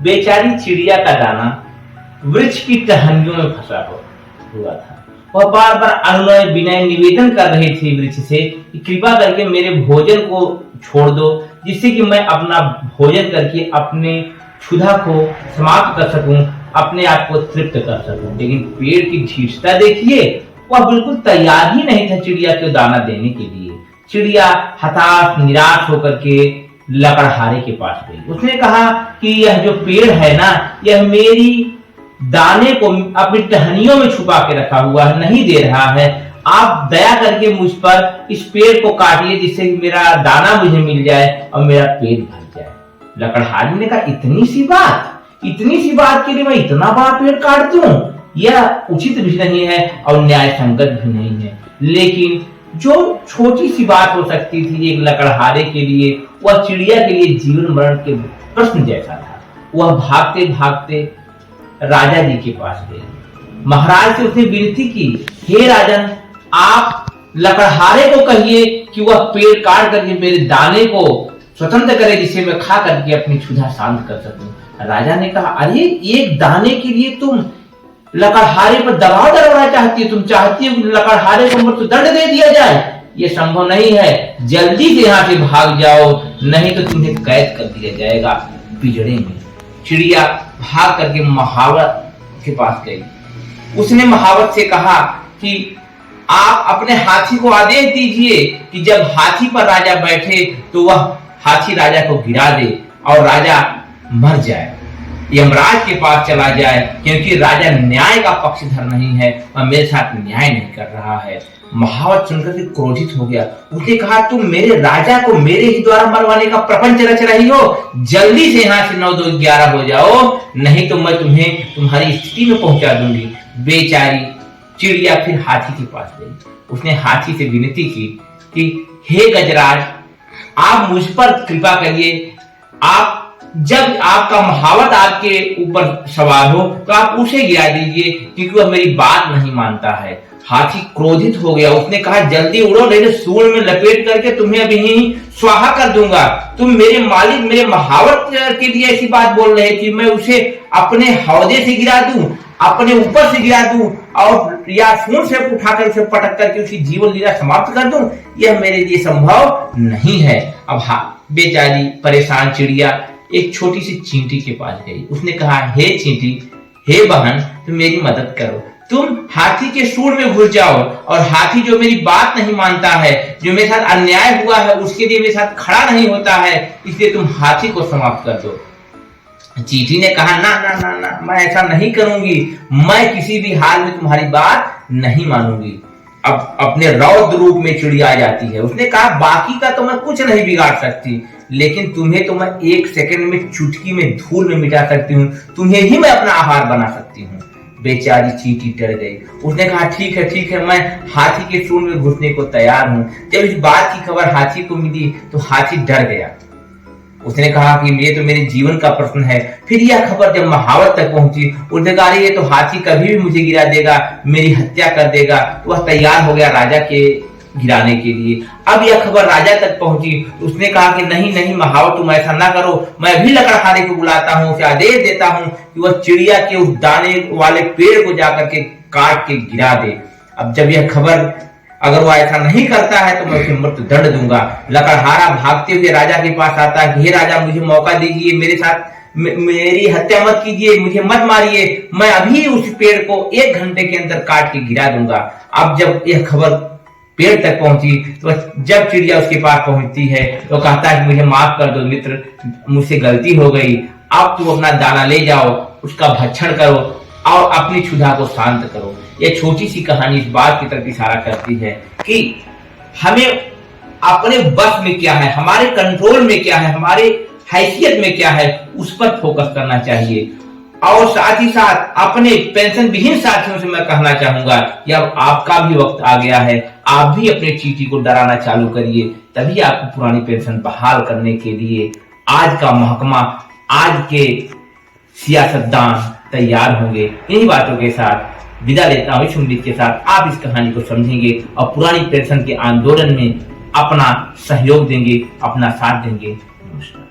बेचारी चिड़िया का दाना वृक्ष की टहनियों में फंसा हुआ था। वह बार बार अनुनय विनय निवेदन कर रहे थे वृक्ष से कि कृपा करके मेरे भोजन को छोड़ दो, जिससे कि मैं अपना भोजन करके अपने क्षुधा को समाप्त कर सकूं, अपने आप को तृप्त कर सकूं। लेकिन पेड़ की धीरजता देखिए, वह बिल्कुल तैयार ही नहीं था चिड़िया को दाना देने के लिए। चिड़िया हताश निराश होकर के लकड़हारे के पास गई। उसने कहा कि यह जो पेड़ है ना, यह मेरी दाने को अपनी टहनियों में छुपा के रखा हुआ है, नहीं दे रहा है। आप दया करके मुझ पर इस पेड़ को काटिए, जिससे मेरा दाना मुझे मिल जाए और मेरा पेट भर जाए। लकड़हारी ने कहा, इतनी सी बात के लिए मैं इतना बड़ा पेड़ काट दूं? यह उचित भी नहीं है और न्याय संगत भी नहीं है। लेकिन जो छोटी सी बात हो सकती थी एक लकड़हारे के लिए, वह चिड़िया के लिए जीवन मरण के प्रश्न जैसा था। वह भागते भागते राजा जी के पास गए। महाराज से उसने विनती की, हे राजन, आप लकड़हारे को कहिए कि वह पेड़ काट करके मेरे दाने को स्वतंत्र करे, जिसे मैं खा करके अपनी क्षुधा शांत कर सकूं। राजा ने कहा, अरे एक दाने के लिए तुम लकड़हारे पर दबाव डालना चाहती हो? तुम चाहती हो कि लकड़हारे को मृत्युदंड दे दिया जाए? यह संभव नहीं है। जल्दी से यहाँ से भाग जाओ, नहीं तो तुम्हें कैद कर दिया जाएगा पिंजड़े में। चिड़िया भाग करके महावत के पास गई। उसने महावत से कहा कि आप अपने हाथी को आदेश दीजिए कि जब हाथी पर राजा बैठे तो वह हाथी राजा को गिरा दे और राजा मर जाए, यमराज के पास चला जाए, क्योंकि राजा न्याय का पक्षधर नहीं है और मेरे साथ न्याय नहीं कर रहा है। महावत सुनकर के क्रोधित हो गया। उसने कहा, तुम मेरे राजा को मेरे ही द्वारा मरवाने का प्रपंच रच रही हो। जल्दी से यहाँ से 9 2 11 हो जाओ, नहीं तो मैं तुम्हें तुम्हारी स्थिति में पहुंचा दूंगी। बेचारी चिड़िया फिर हाथी के पास गई। उसने हाथी से विनती की कि हे गजराज, आप मुझ पर कृपा करिए। आप जब आपका महावत आपके ऊपर सवार हो तो आप उसे गिरा दीजिए, क्योंकि वह मेरी बात नहीं मानता है। हाथी क्रोधित हो गया। उसने कहा, जल्दी उड़ो, नहीं तो सूंड में लपेट करके तुम्हें अभी ही स्वाहा कर दूंगा। तुम मेरे मालिक, मेरे महावत के लिए ऐसी बात बोल रहे कि मैं उसे अपने हौदे से गिरा दूं, अपने ऊपर से गिरा दूं और या सूंड से उठाकर उसे पटक करके उसकी जीवन लीला समाप्त कर दूं? यह मेरे लिए संभव नहीं है। अब बेचारी परेशान चिड़िया एक छोटी सी चींटी के पास गई। उसने कहा, हे चींटी, हे बहन, तुम मेरी मदद करो। तुम हाथी के सूंड में घुस जाओ और हाथी जो मेरी बात नहीं मानता है, जो मेरे साथ अन्याय हुआ है उसके लिए मेरे साथ खड़ा नहीं होता है, इसलिए तुम हाथी को समाप्त कर दो। चींटी ने कहा, ना ना ना ना, मैं ऐसा नहीं करूंगी। मैं किसी भी हाल में तुम्हारी बात नहीं मानूंगी। अब अपने रौद्र रूप में चिड़िया आ जाती है। उसने कहा, बाकी का तो मैं कुछ नहीं बिगाड़ सकती, लेकिन तुम्हें तो मैं 1 सेकंड में चुटकी में धूल में मिटा सकती हूँ। तुम्हें ही मैं अपना आहार बना सकती हूँ। बेचारी चींटी डर गई। उसने कहा, ठीक है, मैं हाथी के सूंड में घुसने को तैयार हूँ। जब इस बात की खबर हाथी को मिली तो हाथी डर गया। उसने कहा कि ये तो मेरे जीवन का प्रश्न है। फिर यह खबर जब महावत तक पहुंची, उसने कहा, ये तो हाथी कभी भी मुझे गिरा देगा, मेरी हत्या कर देगा। तो वह तैयार हो गया राजा के गिराने के लिए। अब यह खबर राजा तक पहुंची। उसने कहा कि नहीं महावत, तुम ऐसा ना करो। मैं अभी लकड़हारे को बुलाता हूँ, उसे आदेश देता हूँ कि वह चिड़िया के उस दाने वाले पेड़ को जाकर के काट के गिरा दे। अब जब यह खबर, अगर वो ऐसा नहीं करता है तो मैं उसे मृत्यु दंड दूंगा। लकड़हारा भागते हुए राजा के पास आता है कि हे राजा, मुझे मौका दीजिए, मेरे साथ मेरी हत्या मत कीजिए, मुझे मत मारिए। मैं अभी उस पेड़ को 1 घंटे के अंदर काट के गिरा दूंगा। अब जब यह खबर पेड़ तक पहुंची तो जब चिड़िया उसके पास पहुंचती है तो कहता है कि मुझे माफ कर दो मित्र, मुझसे गलती हो गई। अब तुम अपना दाना ले जाओ, उसका भक्षण करो और अपनी क्षुधा को शांत करो। यह छोटी सी कहानी इस बात की तरफ इशारा करती है कि हमें अपने बस में क्या है, हमारे कंट्रोल में क्या है, हमारे हैसियत में क्या है, उस पर फोकस करना चाहिए। और साथ ही साथ अपने पेंशन विहीन साथियों से मैं कहना चाहूंगा कि अब आपका भी वक्त आ गया है। आप भी अपने चींटी को डराना चालू करिए, तभी आपको पुरानी पेंशन बहाल करने के लिए आज का महकमा, आज के सियासतदान तैयार होंगे। इन्हीं बातों के साथ विदा लेता हूं इस उम्मीद के साथ आप इस कहानी को समझेंगे और पुरानी पेंशन के आंदोलन में अपना सहयोग देंगे, अपना साथ देंगे। नमस्कार।